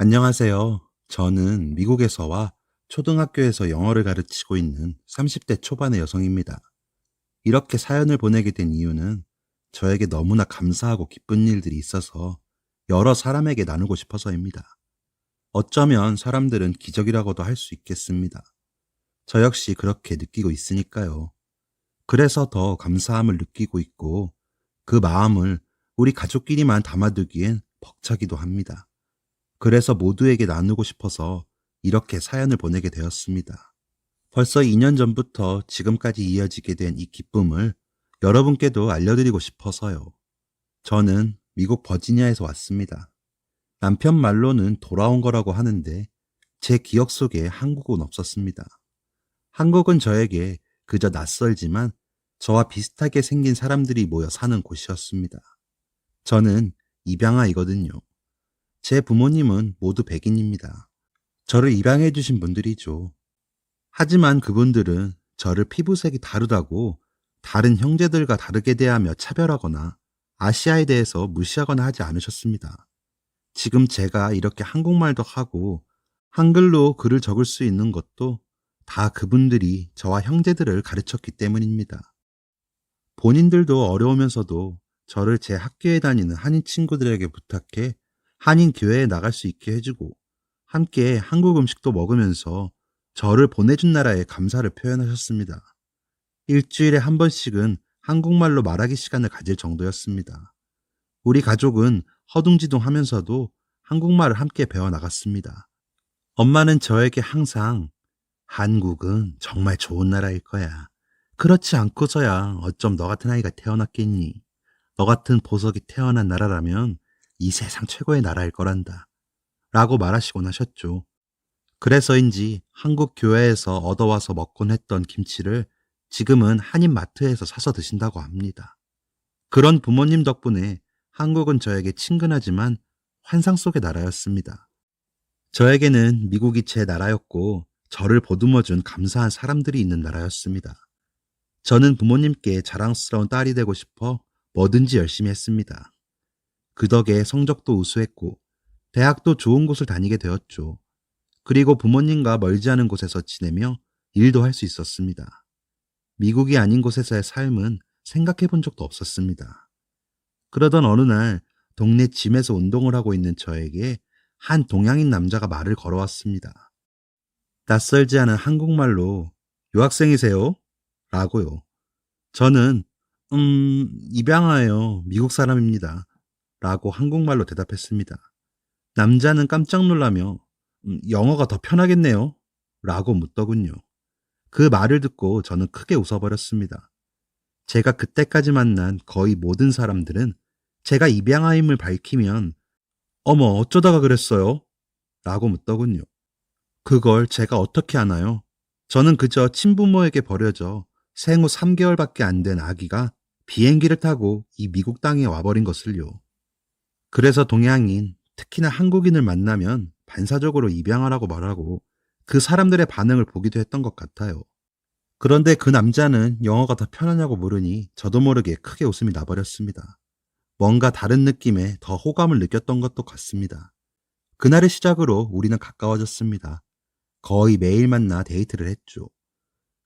안녕하세요. 저는 미국에서와 초등학교에서 영어를 가르치고 있는 30대 초반의 여성입니다. 이렇게 사연을 보내게 된 이유는 저에게 너무나 감사하고 기쁜 일들이 있어서 여러 사람에게 나누고 싶어서입니다. 어쩌면 사람들은 기적이라고도 할 수 있겠습니다. 저 역시 그렇게 느끼고 있으니까요. 그래서 더 감사함을 느끼고 있고 그 마음을 우리 가족끼리만 담아두기엔 벅차기도 합니다. 그래서 모두에게 나누고 싶어서 이렇게 사연을 보내게 되었습니다. 벌써 2년 전부터 지금까지 이어지게 된 이 기쁨을 여러분께도 알려드리고 싶어서요. 저는 미국 버지니아에서 왔습니다. 남편 말로는 돌아온 거라고 하는데 제 기억 속에 한국은 없었습니다. 한국은 저에게 그저 낯설지만 저와 비슷하게 생긴 사람들이 모여 사는 곳이었습니다. 저는 입양아이거든요. 제 부모님은 모두 백인입니다. 저를 입양해 주신 분들이죠. 하지만 그분들은 저를 피부색이 다르다고 다른 형제들과 다르게 대하며 차별하거나 아시아에 대해서 무시하거나 하지 않으셨습니다. 지금 제가 이렇게 한국말도 하고 한글로 글을 적을 수 있는 것도 다 그분들이 저와 형제들을 가르쳤기 때문입니다. 본인들도 어려우면서도 저를 제 학교에 다니는 한인 친구들에게 부탁해 한인 교회에 나갈 수 있게 해주고 함께 한국 음식도 먹으면서 저를 보내준 나라에 감사를 표현하셨습니다. 일주일에 한 번씩은 한국말로 말하기 시간을 가질 정도였습니다. 우리 가족은 허둥지둥 하면서도 한국말을 함께 배워 나갔습니다. 엄마는 저에게 항상 한국은 정말 좋은 나라일 거야. 그렇지 않고서야 어쩜 너 같은 아이가 태어났겠니? 너 같은 보석이 태어난 나라라면 이 세상 최고의 나라일 거란다. 라고 말하시곤 하셨죠. 그래서인지 한국 교회에서 얻어와서 먹곤 했던 김치를 지금은 한인 마트에서 사서 드신다고 합니다. 그런 부모님 덕분에 한국은 저에게 친근하지만 환상 속의 나라였습니다. 저에게는 미국이 제 나라였고 저를 보듬어준 감사한 사람들이 있는 나라였습니다. 저는 부모님께 자랑스러운 딸이 되고 싶어 뭐든지 열심히 했습니다. 그 덕에 성적도 우수했고 대학도 좋은 곳을 다니게 되었죠. 그리고 부모님과 멀지 않은 곳에서 지내며 일도 할 수 있었습니다. 미국이 아닌 곳에서의 삶은 생각해 본 적도 없었습니다. 그러던 어느 날 동네 짐에서 운동을 하고 있는 저에게 한 동양인 남자가 말을 걸어왔습니다. 낯설지 않은 한국말로 유학생이세요? 라고요. 저는 입양아예요. 미국 사람입니다. 라고 한국말로 대답했습니다. 남자는 깜짝 놀라며 영어가 더 편하겠네요. 라고 묻더군요. 그 말을 듣고 저는 크게 웃어버렸습니다. 제가 그때까지 만난 거의 모든 사람들은 제가 입양아임을 밝히면 어머 어쩌다가 그랬어요? 라고 묻더군요. 그걸 제가 어떻게 아나요? 저는 그저 친부모에게 버려져 생후 3개월밖에 안 된 아기가 비행기를 타고 이 미국 땅에 와버린 것을요. 그래서 동양인, 특히나 한국인을 만나면 반사적으로 입양하라고 말하고 그 사람들의 반응을 보기도 했던 것 같아요. 그런데 그 남자는 영어가 더 편하냐고 물으니 저도 모르게 크게 웃음이 나버렸습니다. 뭔가 다른 느낌에 더 호감을 느꼈던 것도 같습니다. 그날을 시작으로 우리는 가까워졌습니다. 거의 매일 만나 데이트를 했죠.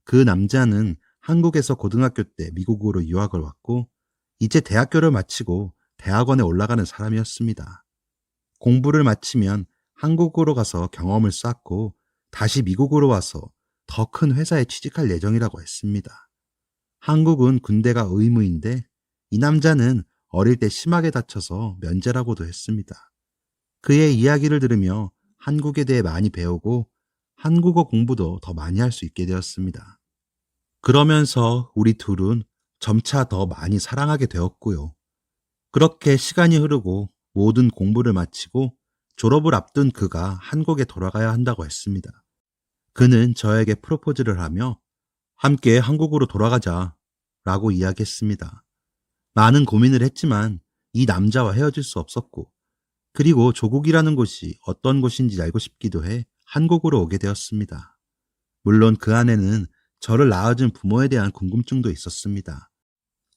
그 남자는 한국에서 고등학교 때 미국으로 유학을 왔고 이제 대학교를 마치고 대학원에 올라가는 사람이었습니다. 공부를 마치면 한국으로 가서 경험을 쌓고 다시 미국으로 와서 더 큰 회사에 취직할 예정이라고 했습니다. 한국은 군대가 의무인데 이 남자는 어릴 때 심하게 다쳐서 면제라고도 했습니다. 그의 이야기를 들으며 한국에 대해 많이 배우고 한국어 공부도 더 많이 할 수 있게 되었습니다. 그러면서 우리 둘은 점차 더 많이 사랑하게 되었고요. 그렇게 시간이 흐르고 모든 공부를 마치고 졸업을 앞둔 그가 한국에 돌아가야 한다고 했습니다. 그는 저에게 프로포즈를 하며 함께 한국으로 돌아가자 라고 이야기했습니다. 많은 고민을 했지만 이 남자와 헤어질 수 없었고 그리고 조국이라는 곳이 어떤 곳인지 알고 싶기도 해 한국으로 오게 되었습니다. 물론 그 안에는 저를 낳아준 부모에 대한 궁금증도 있었습니다.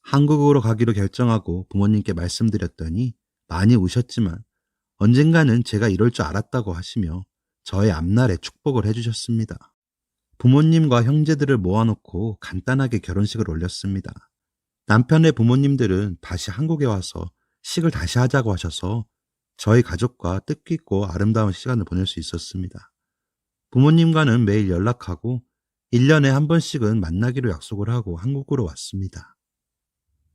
한국으로 가기로 결정하고 부모님께 말씀드렸더니 많이 우셨지만 언젠가는 제가 이럴 줄 알았다고 하시며 저의 앞날에 축복을 해주셨습니다. 부모님과 형제들을 모아놓고 간단하게 결혼식을 올렸습니다. 남편의 부모님들은 다시 한국에 와서 식을 다시 하자고 하셔서 저희 가족과 뜻깊고 아름다운 시간을 보낼 수 있었습니다. 부모님과는 매일 연락하고 1년에 한 번씩은 만나기로 약속을 하고 한국으로 왔습니다.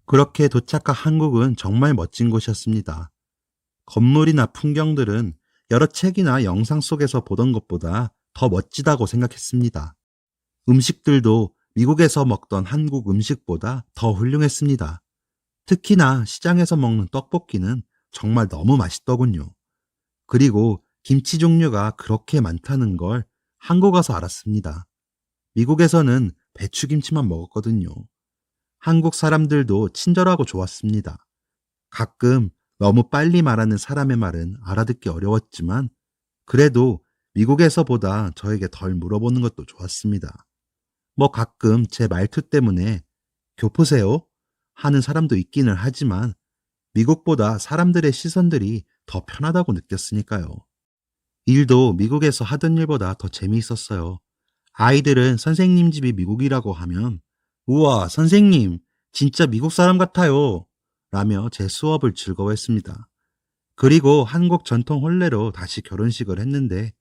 그렇게 도착한 한국은 정말 멋진 곳이었습니다. 건물이나 풍경들은 여러 책이나 영상 속에서 보던 것보다 더 멋지다고 생각했습니다. 음식들도 미국에서 먹던 한국 음식보다 더 훌륭했습니다. 특히나 시장에서 먹는 떡볶이는 정말 너무 맛있더군요. 그리고 김치 종류가 그렇게 많다는 걸 한국 와서 알았습니다. 미국에서는 배추김치만 먹었거든요. 한국 사람들도 친절하고 좋았습니다. 가끔 너무 빨리 말하는 사람의 말은 알아듣기 어려웠지만 그래도 미국에서보다 저에게 덜 물어보는 것도 좋았습니다. 뭐 가끔 제 말투 때문에 교포세요? 하는 사람도 있기는 하지만 미국보다 사람들의 시선들이 더 편하다고 느꼈으니까요. 일도 미국에서 하던 일보다 더 재미있었어요. 아이들은 선생님 집이 미국이라고 하면 우와, 선생님, 진짜 미국 사람 같아요. 라며 제 수업을 즐거워했습니다. 그리고 한국 전통 혼례로 다시 결혼식을 했는데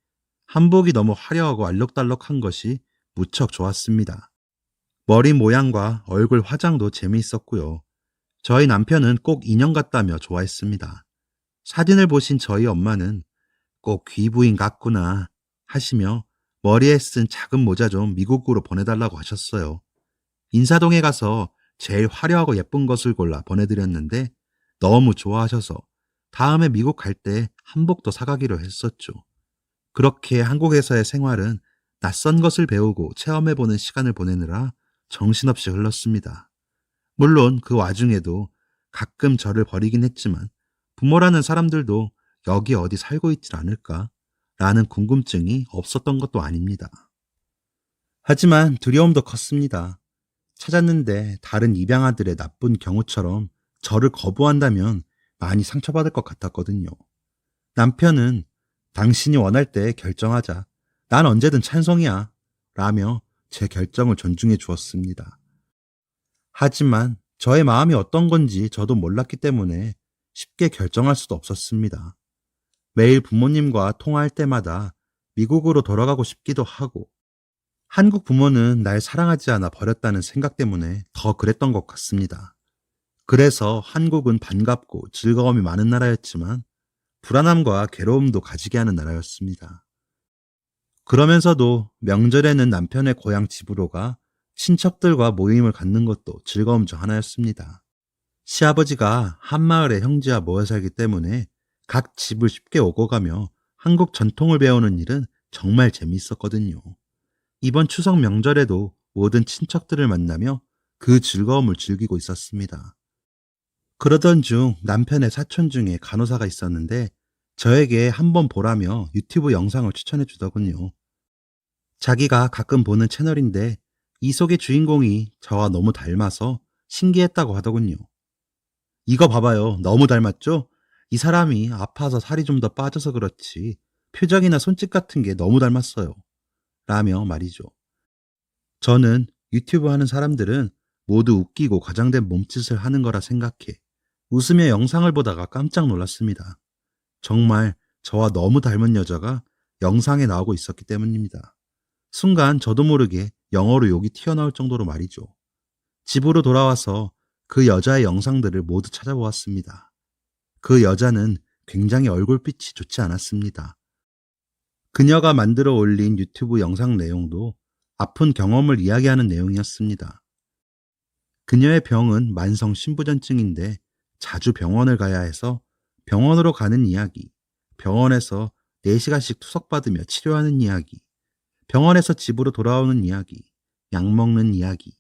한복이 너무 화려하고 알록달록한 것이 무척 좋았습니다. 머리 모양과 얼굴 화장도 재미있었고요. 저희 남편은 꼭 인형 같다며 좋아했습니다. 사진을 보신 저희 엄마는 꼭 귀부인 같구나 하시며 머리에 쓴 작은 모자 좀 미국으로 보내달라고 하셨어요. 인사동에 가서 제일 화려하고 예쁜 것을 골라 보내드렸는데 너무 좋아하셔서 다음에 미국 갈 때 한복도 사가기로 했었죠. 그렇게 한국에서의 생활은 낯선 것을 배우고 체험해보는 시간을 보내느라 정신없이 흘렀습니다. 물론 그 와중에도 가끔 저를 버리긴 했지만 부모라는 사람들도 여기 어디 살고 있질 않을까? 라는 궁금증이 없었던 것도 아닙니다. 하지만 두려움도 컸습니다. 찾았는데 다른 입양아들의 나쁜 경우처럼 저를 거부한다면 많이 상처받을 것 같았거든요. 남편은 당신이 원할 때 결정하자. 난 언제든 찬성이야. 라며 제 결정을 존중해 주었습니다. 하지만 저의 마음이 어떤 건지 저도 몰랐기 때문에 쉽게 결정할 수도 없었습니다. 매일 부모님과 통화할 때마다 미국으로 돌아가고 싶기도 하고 한국 부모는 날 사랑하지 않아 버렸다는 생각 때문에 더 그랬던 것 같습니다. 그래서 한국은 반갑고 즐거움이 많은 나라였지만 불안함과 괴로움도 가지게 하는 나라였습니다. 그러면서도 명절에는 남편의 고향 집으로 가 친척들과 모임을 갖는 것도 즐거움 중 하나였습니다. 시아버지가 한마을에 형제와 모여 살기 때문에 각 집을 쉽게 오고 가며 한국 전통을 배우는 일은 정말 재미있었거든요. 이번 추석 명절에도 모든 친척들을 만나며 그 즐거움을 즐기고 있었습니다. 그러던 중 남편의 사촌 중에 간호사가 있었는데 저에게 한번 보라며 유튜브 영상을 추천해 주더군요. 자기가 가끔 보는 채널인데 이 속의 주인공이 저와 너무 닮아서 신기했다고 하더군요. 이거 봐봐요. 너무 닮았죠? 이 사람이 아파서 살이 좀 더 빠져서 그렇지 표정이나 손짓 같은 게 너무 닮았어요. 라며 말이죠. 저는 유튜브 하는 사람들은 모두 웃기고 과장된 몸짓을 하는 거라 생각해 웃으며 영상을 보다가 깜짝 놀랐습니다. 정말 저와 너무 닮은 여자가 영상에 나오고 있었기 때문입니다. 순간 저도 모르게 영어로 욕이 튀어나올 정도로 말이죠. 집으로 돌아와서 그 여자의 영상들을 모두 찾아보았습니다. 그 여자는 굉장히 얼굴빛이 좋지 않았습니다. 그녀가 만들어 올린 유튜브 영상 내용도 아픈 경험을 이야기하는 내용이었습니다. 그녀의 병은 만성 신부전증인데 자주 병원을 가야 해서 병원으로 가는 이야기, 병원에서 4시간씩 투석받으며 치료하는 이야기, 병원에서 집으로 돌아오는 이야기, 약 먹는 이야기,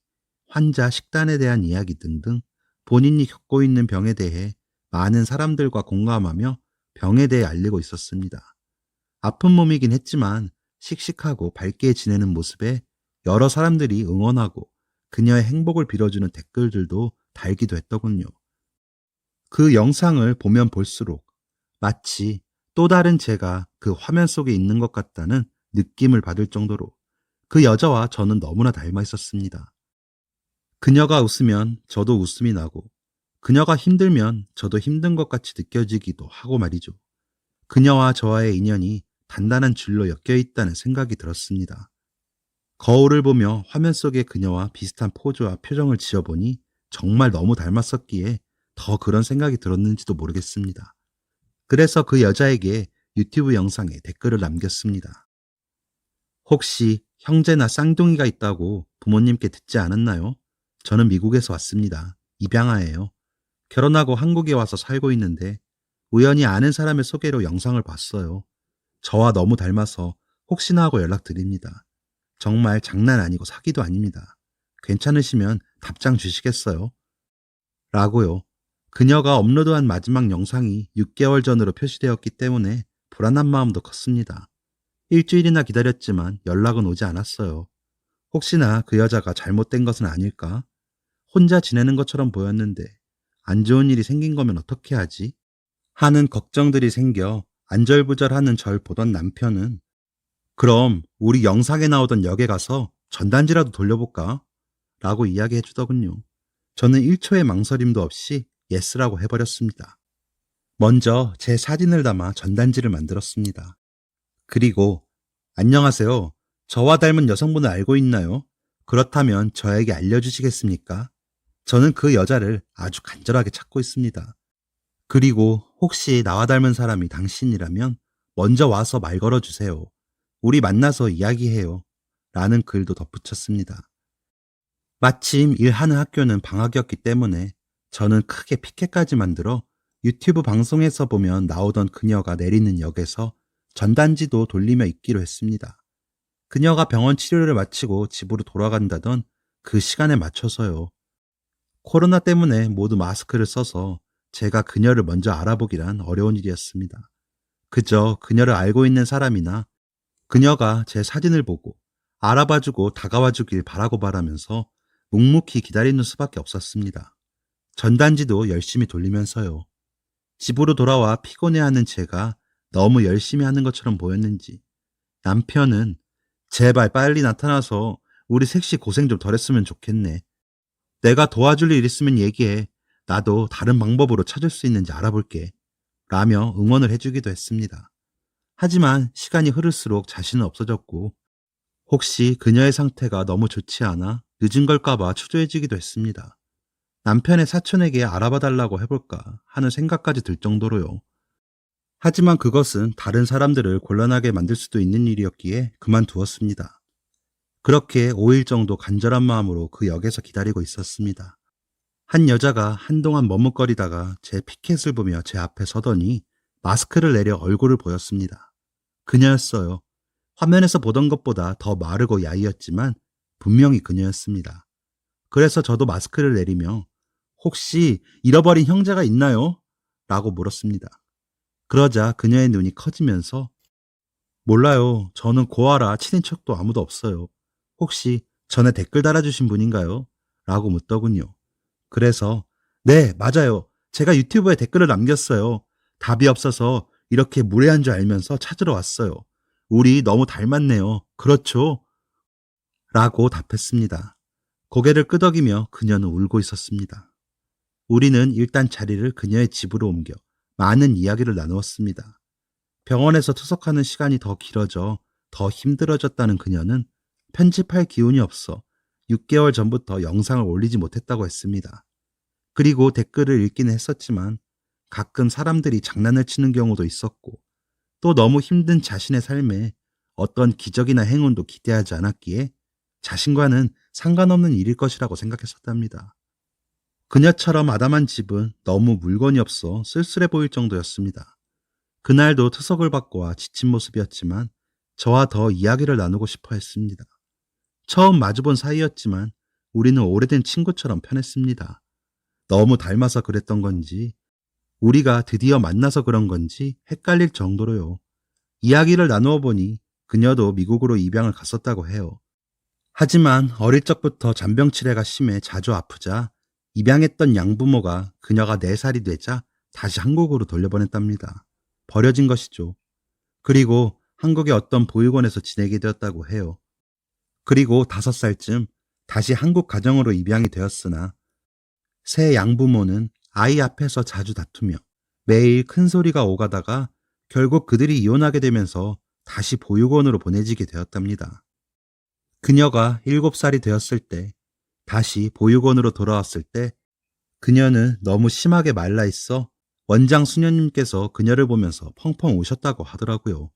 환자 식단에 대한 이야기 등등 본인이 겪고 있는 병에 대해 많은 사람들과 공감하며 병에 대해 알리고 있었습니다. 아픈 몸이긴 했지만 씩씩하고 밝게 지내는 모습에 여러 사람들이 응원하고 그녀의 행복을 빌어주는 댓글들도 달기도 했더군요. 그 영상을 보면 볼수록 마치 또 다른 제가 그 화면 속에 있는 것 같다는 느낌을 받을 정도로 그 여자와 저는 너무나 닮아 있었습니다. 그녀가 웃으면 저도 웃음이 나고 그녀가 힘들면 저도 힘든 것 같이 느껴지기도 하고 말이죠. 그녀와 저와의 인연이 단단한 줄로 엮여 있다는 생각이 들었습니다. 거울을 보며 화면 속의 그녀와 비슷한 포즈와 표정을 지어보니 정말 너무 닮았었기에 더 그런 생각이 들었는지도 모르겠습니다. 그래서 그 여자에게 유튜브 영상에 댓글을 남겼습니다. 혹시 형제나 쌍둥이가 있다고 부모님께 듣지 않았나요? 저는 미국에서 왔습니다. 입양아예요. 결혼하고 한국에 와서 살고 있는데 우연히 아는 사람의 소개로 영상을 봤어요. 저와 너무 닮아서 혹시나 하고 연락드립니다. 정말 장난 아니고 사기도 아닙니다. 괜찮으시면 답장 주시겠어요? 라고요. 그녀가 업로드한 마지막 영상이 6개월 전으로 표시되었기 때문에 불안한 마음도 컸습니다. 일주일이나 기다렸지만 연락은 오지 않았어요. 혹시나 그 여자가 잘못된 것은 아닐까? 혼자 지내는 것처럼 보였는데 안 좋은 일이 생긴 거면 어떻게 하지? 하는 걱정들이 생겨 안절부절하는 절 보던 남편은 그럼 우리 영상에 나오던 역에 가서 전단지라도 돌려볼까? 라고 이야기해 주더군요. 저는 1초의 망설임도 없이 예스라고 해버렸습니다. 먼저 제 사진을 담아 전단지를 만들었습니다. 그리고 안녕하세요. 저와 닮은 여성분을 알고 있나요? 그렇다면 저에게 알려주시겠습니까? 저는 그 여자를 아주 간절하게 찾고 있습니다. 그리고 혹시 나와 닮은 사람이 당신이라면 먼저 와서 말 걸어주세요. 우리 만나서 이야기해요. 라는 글도 덧붙였습니다. 마침 일하는 학교는 방학이었기 때문에 저는 크게 피켓까지 만들어 유튜브 방송에서 보면 나오던 그녀가 내리는 역에서 전단지도 돌리며 있기로 했습니다. 그녀가 병원 치료를 마치고 집으로 돌아간다던 그 시간에 맞춰서요. 코로나 때문에 모두 마스크를 써서 제가 그녀를 먼저 알아보기란 어려운 일이었습니다. 그저 그녀를 알고 있는 사람이나 그녀가 제 사진을 보고 알아봐주고 다가와주길 바라면서 묵묵히 기다리는 수밖에 없었습니다. 전단지도 열심히 돌리면서요. 집으로 돌아와 피곤해하는 제가 너무 열심히 하는 것처럼 보였는지 남편은 제발 빨리 나타나서 우리 셋이 고생 좀 덜했으면 좋겠네. 내가 도와줄 일 있으면 얘기해. 나도 다른 방법으로 찾을 수 있는지 알아볼게. 라며 응원을 해주기도 했습니다. 하지만 시간이 흐를수록 자신은 없어졌고 혹시 그녀의 상태가 너무 좋지 않아 늦은 걸까봐 초조해지기도 했습니다. 남편의 사촌에게 알아봐 달라고 해볼까 하는 생각까지 들 정도로요. 하지만 그것은 다른 사람들을 곤란하게 만들 수도 있는 일이었기에 그만두었습니다. 그렇게 5일 정도 간절한 마음으로 그 역에서 기다리고 있었습니다. 한 여자가 한동안 머뭇거리다가 제 피켓을 보며 제 앞에 서더니 마스크를 내려 얼굴을 보였습니다. 그녀였어요. 화면에서 보던 것보다 더 마르고 야위었지만 분명히 그녀였습니다. 그래서 저도 마스크를 내리며 혹시 잃어버린 형제가 있나요? 라고 물었습니다. 그러자 그녀의 눈이 커지면서 몰라요. 저는 고아라 친인 척도 아무도 없어요. 혹시 전에 댓글 달아주신 분인가요? 라고 묻더군요. 그래서 네, 맞아요. 제가 유튜브에 댓글을 남겼어요. 답이 없어서 이렇게 무례한 줄 알면서 찾으러 왔어요. 우리 너무 닮았네요. 그렇죠? 라고 답했습니다. 고개를 끄덕이며 그녀는 울고 있었습니다. 우리는 일단 자리를 그녀의 집으로 옮겨 많은 이야기를 나누었습니다. 병원에서 투석하는 시간이 더 길어져 더 힘들어졌다는 그녀는 편집할 기운이 없어 6개월 전부터 영상을 올리지 못했다고 했습니다. 그리고 댓글을 읽기는 했었지만 가끔 사람들이 장난을 치는 경우도 있었고 또 너무 힘든 자신의 삶에 어떤 기적이나 행운도 기대하지 않았기에 자신과는 상관없는 일일 것이라고 생각했었답니다. 그녀처럼 아담한 집은 너무 물건이 없어 쓸쓸해 보일 정도였습니다. 그날도 투석을 받고 와 지친 모습이었지만 저와 더 이야기를 나누고 싶어 했습니다. 처음 마주본 사이였지만 우리는 오래된 친구처럼 편했습니다. 너무 닮아서 그랬던 건지 우리가 드디어 만나서 그런 건지 헷갈릴 정도로요. 이야기를 나누어 보니 그녀도 미국으로 입양을 갔었다고 해요. 하지만 어릴 적부터 잔병치레가 심해 자주 아프자 입양했던 양부모가 그녀가 4살이 되자 다시 한국으로 돌려보냈답니다. 버려진 것이죠. 그리고 한국의 어떤 보육원에서 지내게 되었다고 해요. 그리고 5살쯤 다시 한국 가정으로 입양이 되었으나 새 양부모는 아이 앞에서 자주 다투며 매일 큰 소리가 오가다가 결국 그들이 이혼하게 되면서 다시 보육원으로 보내지게 되었답니다. 그녀가 7살이 되었을 때 다시 보육원으로 돌아왔을 때 그녀는 너무 심하게 말라 있어 원장 수녀님께서 그녀를 보면서 펑펑 우셨다고 하더라고요.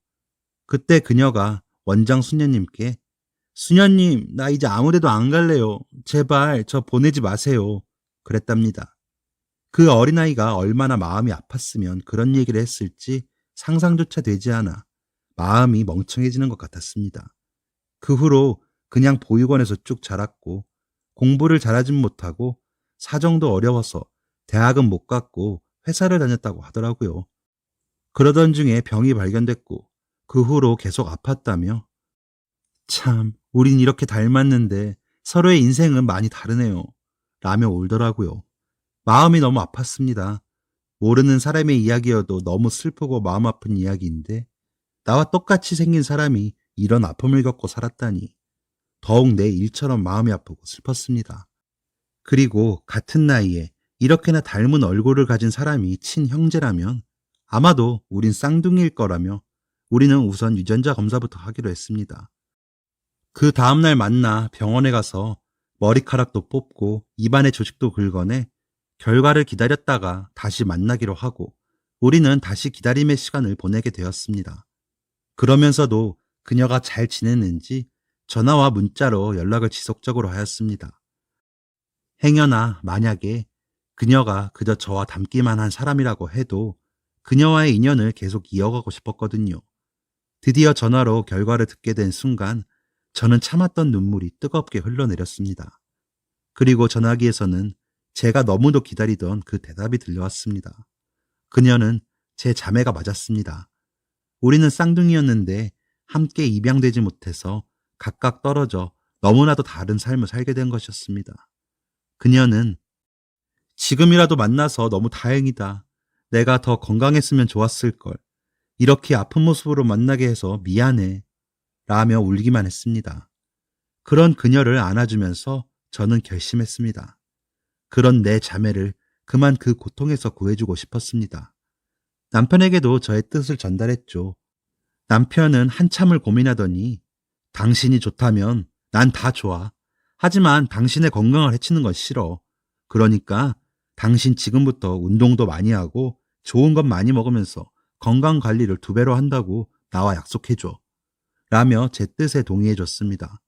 그때 그녀가 원장 수녀님께 수녀님, 나 이제 아무데도 안 갈래요. 제발 저 보내지 마세요. 그랬답니다. 그 어린아이가 얼마나 마음이 아팠으면 그런 얘기를 했을지 상상조차 되지 않아 마음이 멍청해지는 것 같았습니다. 그 후로 그냥 보육원에서 쭉 자랐고 공부를 잘하진 못하고 사정도 어려워서 대학은 못 갔고 회사를 다녔다고 하더라고요. 그러던 중에 병이 발견됐고 그 후로 계속 아팠다며 참, 우린 이렇게 닮았는데 서로의 인생은 많이 다르네요. 라며 울더라고요. 마음이 너무 아팠습니다. 모르는 사람의 이야기여도 너무 슬프고 마음 아픈 이야기인데 나와 똑같이 생긴 사람이 이런 아픔을 겪고 살았다니 더욱 내 일처럼 마음이 아프고 슬펐습니다. 그리고 같은 나이에 이렇게나 닮은 얼굴을 가진 사람이 친형제라면 아마도 우린 쌍둥이일 거라며 우리는 우선 유전자 검사부터 하기로 했습니다. 그 다음날 만나 병원에 가서 머리카락도 뽑고 입안의 조직도 긁어내 결과를 기다렸다가 다시 만나기로 하고 우리는 다시 기다림의 시간을 보내게 되었습니다. 그러면서도 그녀가 잘 지냈는지 전화와 문자로 연락을 지속적으로 하였습니다. 행여나 만약에 그녀가 그저 저와 닮기만 한 사람이라고 해도 그녀와의 인연을 계속 이어가고 싶었거든요. 드디어 전화로 결과를 듣게 된 순간 저는 참았던 눈물이 뜨겁게 흘러내렸습니다. 그리고 전화기에서는 제가 너무도 기다리던 그 대답이 들려왔습니다. 그녀는 제 자매가 맞았습니다. 우리는 쌍둥이였는데 함께 입양되지 못해서 각각 떨어져 너무나도 다른 삶을 살게 된 것이었습니다. 그녀는 지금이라도 만나서 너무 다행이다. 내가 더 건강했으면 좋았을걸. 이렇게 아픈 모습으로 만나게 해서 미안해. 라며 울기만 했습니다. 그런 그녀를 안아주면서 저는 결심했습니다. 그런 내 자매를 그만 그 고통에서 구해주고 싶었습니다. 남편에게도 저의 뜻을 전달했죠. 남편은 한참을 고민하더니 당신이 좋다면 난 다 좋아. 하지만 당신의 건강을 해치는 건 싫어. 그러니까 당신 지금부터 운동도 많이 하고 좋은 것 많이 먹으면서 건강 관리를 2배로 한다고 나와 약속해줘. 라며 제 뜻에 동의해줬습니다.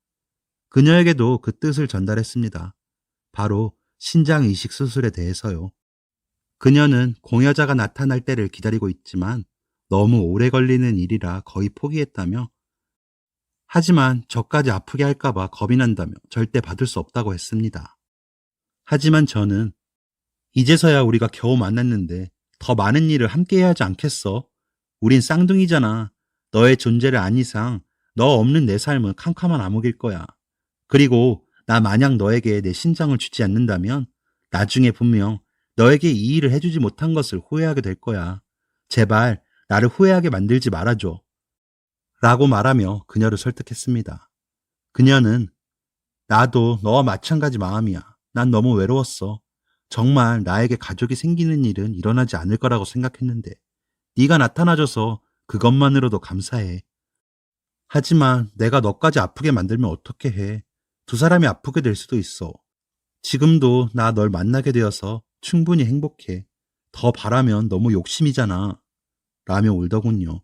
그녀에게도 그 뜻을 전달했습니다. 바로 신장 이식 수술에 대해서요. 그녀는 공여자가 나타날 때를 기다리고 있지만 너무 오래 걸리는 일이라 거의 포기했다며 하지만 저까지 아프게 할까봐 겁이 난다며 절대 받을 수 없다고 했습니다. 하지만 저는 이제서야 우리가 겨우 만났는데 더 많은 일을 함께 해야 하지 않겠어? 우린 쌍둥이잖아. 너의 존재를 안 이상 너 없는 내 삶은 캄캄한 암흑일 거야. 그리고 나 만약 너에게 내 신장을 주지 않는다면 나중에 분명 너에게 이 일을 해주지 못한 것을 후회하게 될 거야. 제발 나를 후회하게 만들지 말아줘. 라고 말하며 그녀를 설득했습니다. 그녀는 나도 너와 마찬가지 마음이야. 난 너무 외로웠어. 정말 나에게 가족이 생기는 일은 일어나지 않을 거라고 생각했는데 네가 나타나줘서 그것만으로도 감사해. 하지만 내가 너까지 아프게 만들면 어떻게 해. 2사람이 아프게 될 수도 있어. 지금도 나 널 만나게 되어서 충분히 행복해. 더 바라면 너무 욕심이잖아. 라며 울더군요.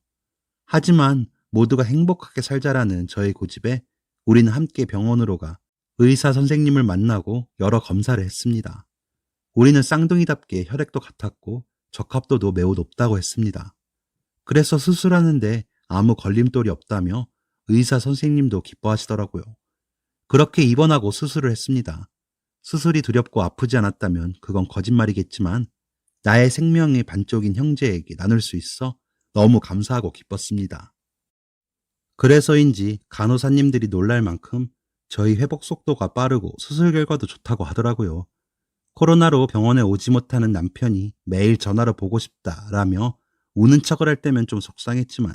하지만 모두가 행복하게 살자라는 저의 고집에 우리는 함께 병원으로 가 의사 선생님을 만나고 여러 검사를 했습니다. 우리는 쌍둥이답게 혈액도 같았고 적합도도 매우 높다고 했습니다. 그래서 수술하는데 아무 걸림돌이 없다며 의사 선생님도 기뻐하시더라고요. 그렇게 입원하고 수술을 했습니다. 수술이 두렵고 아프지 않았다면 그건 거짓말이겠지만 나의 생명의 반쪽인 형제에게 나눌 수 있어 너무 감사하고 기뻤습니다. 그래서인지 간호사님들이 놀랄 만큼 저희 회복 속도가 빠르고 수술 결과도 좋다고 하더라고요. 코로나로 병원에 오지 못하는 남편이 매일 전화로 보고 싶다라며 우는 척을 할 때면 좀 속상했지만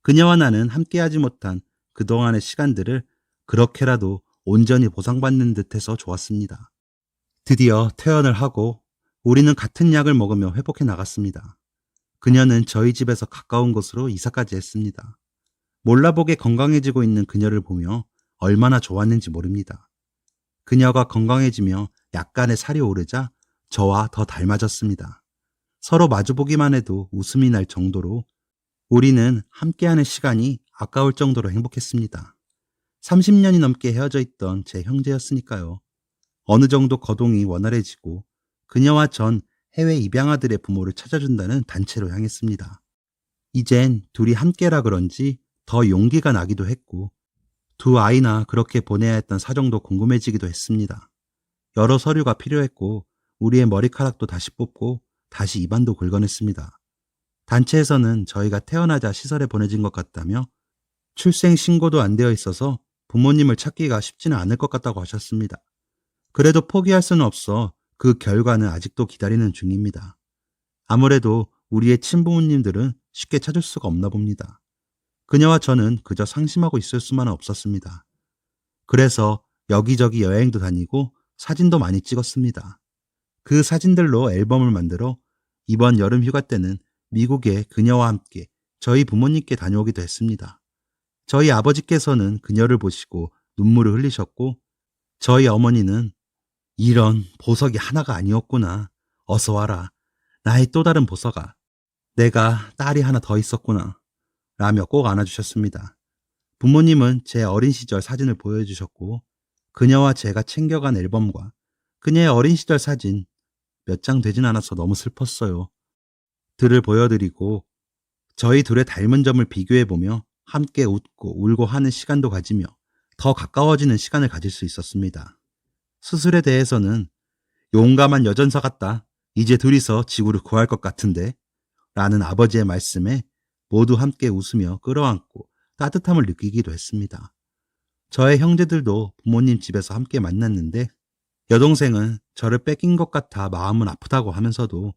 그녀와 나는 함께하지 못한 그동안의 시간들을 그렇게라도 온전히 보상받는 듯해서 좋았습니다. 드디어 퇴원을 하고 우리는 같은 약을 먹으며 회복해 나갔습니다. 그녀는 저희 집에서 가까운 곳으로 이사까지 했습니다. 몰라보게 건강해지고 있는 그녀를 보며 얼마나 좋았는지 모릅니다. 그녀가 건강해지며 약간의 살이 오르자 저와 더 닮아졌습니다. 서로 마주보기만 해도 웃음이 날 정도로 우리는 함께하는 시간이 아까울 정도로 행복했습니다. 30년이 넘게 헤어져 있던 제 형제였으니까요. 어느 정도 거동이 원활해지고 그녀와 전 해외 입양아들의 부모를 찾아준다는 단체로 향했습니다. 이젠 둘이 함께라 그런지 더 용기가 나기도 했고 두 아이나 그렇게 보내야 했던 사정도 궁금해지기도 했습니다. 여러 서류가 필요했고 우리의 머리카락도 다시 뽑고 다시 입안도 긁어냈습니다. 단체에서는 저희가 태어나자 시설에 보내진 것 같다며 출생 신고도 안 되어 있어서 부모님을 찾기가 쉽지는 않을 것 같다고 하셨습니다. 그래도 포기할 수는 없어 그 결과는 아직도 기다리는 중입니다. 아무래도 우리의 친부모님들은 쉽게 찾을 수가 없나 봅니다. 그녀와 저는 그저 상심하고 있을 수만은 없었습니다. 그래서 여기저기 여행도 다니고 사진도 많이 찍었습니다. 그 사진들로 앨범을 만들어 이번 여름 휴가 때는 미국에 그녀와 함께 저희 부모님께 다녀오기도 했습니다. 저희 아버지께서는 그녀를 보시고 눈물을 흘리셨고 저희 어머니는 이런 보석이 하나가 아니었구나. 어서 와라. 나의 또 다른 보석아. 내가 딸이 하나 더 있었구나. 라며 꼭 안아주셨습니다. 부모님은 제 어린 시절 사진을 보여주셨고 그녀와 제가 챙겨간 앨범과 그녀의 어린 시절 사진 몇 장 되진 않아서 너무 슬펐어요. 들을 보여드리고 저희 둘의 닮은 점을 비교해보며 함께 웃고 울고 하는 시간도 가지며 더 가까워지는 시간을 가질 수 있었습니다. 수술에 대해서는 용감한 여전사 같다. 이제 둘이서 지구를 구할 것 같은데 라는 아버지의 말씀에 모두 함께 웃으며 끌어안고 따뜻함을 느끼기도 했습니다. 저의 형제들도 부모님 집에서 함께 만났는데 여동생은 저를 뺏긴 것 같아 마음은 아프다고 하면서도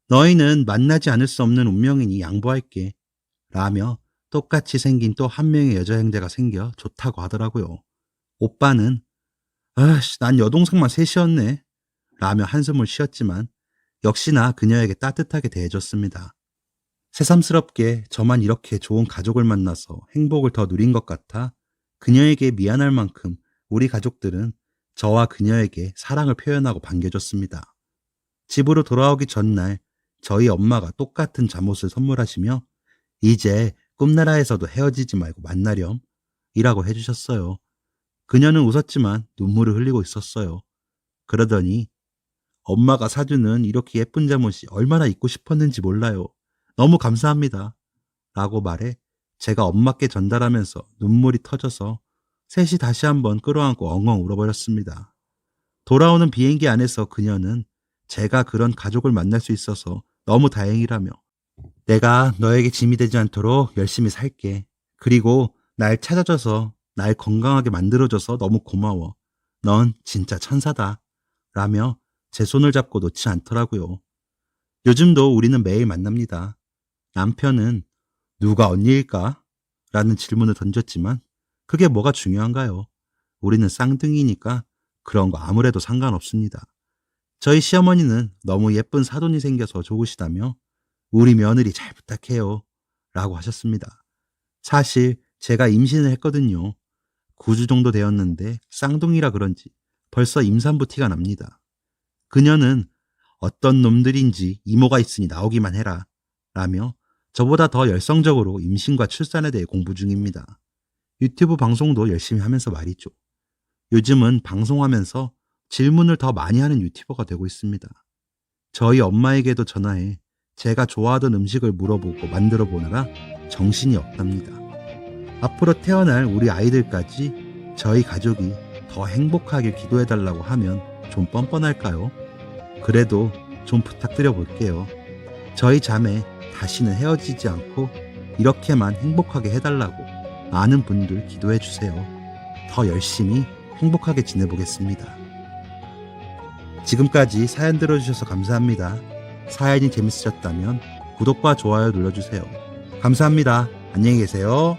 너희는 만나지 않을 수 없는 운명이니 양보할게 라며 똑같이 생긴 또 한 명의 여자 형제가 생겨 좋다고 하더라고요. 오빠는 난 여동생만 셋이었네 라며 한숨을 쉬었지만 역시나 그녀에게 따뜻하게 대해줬습니다. 새삼스럽게 저만 이렇게 좋은 가족을 만나서 행복을 더 누린 것 같아 그녀에게 미안할 만큼 우리 가족들은 저와 그녀에게 사랑을 표현하고 반겨줬습니다. 집으로 돌아오기 전날 저희 엄마가 똑같은 잠옷을 선물하시며 이제 꿈나라에서도 헤어지지 말고 만나렴 이라고 해주셨어요. 그녀는 웃었지만 눈물을 흘리고 있었어요. 그러더니 엄마가 사주는 이렇게 예쁜 잠옷이 얼마나 입고 싶었는지 몰라요. 너무 감사합니다. 라고 말해 제가 엄마께 전달하면서 눈물이 터져서 셋이 다시 한번 끌어안고 엉엉 울어버렸습니다. 돌아오는 비행기 안에서 그녀는 제가 그런 가족을 만날 수 있어서 너무 다행이라며 내가 너에게 짐이 되지 않도록 열심히 살게. 그리고 날 찾아줘서 날 건강하게 만들어줘서 너무 고마워. 넌 진짜 천사다. 라며 제 손을 잡고 놓지 않더라고요. 요즘도 우리는 매일 만납니다. 남편은 누가 언니일까? 라는 질문을 던졌지만 그게 뭐가 중요한가요? 우리는 쌍둥이니까 그런 거 아무래도 상관없습니다. 저희 시어머니는 너무 예쁜 사돈이 생겨서 좋으시다며 우리 며느리 잘 부탁해요 라고 하셨습니다. 사실 제가 임신을 했거든요. 9주 정도 되었는데 쌍둥이라 그런지 벌써 임산부 티가 납니다. 그녀는 어떤 놈들인지 이모가 있으니 나오기만 해라 라며 저보다 더 열성적으로 임신과 출산에 대해 공부 중입니다. 유튜브 방송도 열심히 하면서 말이죠. 요즘은 방송하면서 질문을 더 많이 하는 유튜버가 되고 있습니다. 저희 엄마에게도 전화해 제가 좋아하던 음식을 물어보고 만들어 보느라 정신이 없답니다. 앞으로 태어날 우리 아이들까지 저희 가족이 더 행복하게 기도해달라고 하면 좀 뻔뻔할까요? 그래도 좀 부탁드려 볼게요. 저희 자매 다시는 헤어지지 않고 이렇게만 행복하게 해달라고 아는 분들 기도해 주세요. 더 열심히 행복하게 지내보겠습니다. 지금까지 사연 들어주셔서 감사합니다. 사연이 재밌으셨다면 구독과 좋아요 눌러주세요. 감사합니다. 안녕히 계세요.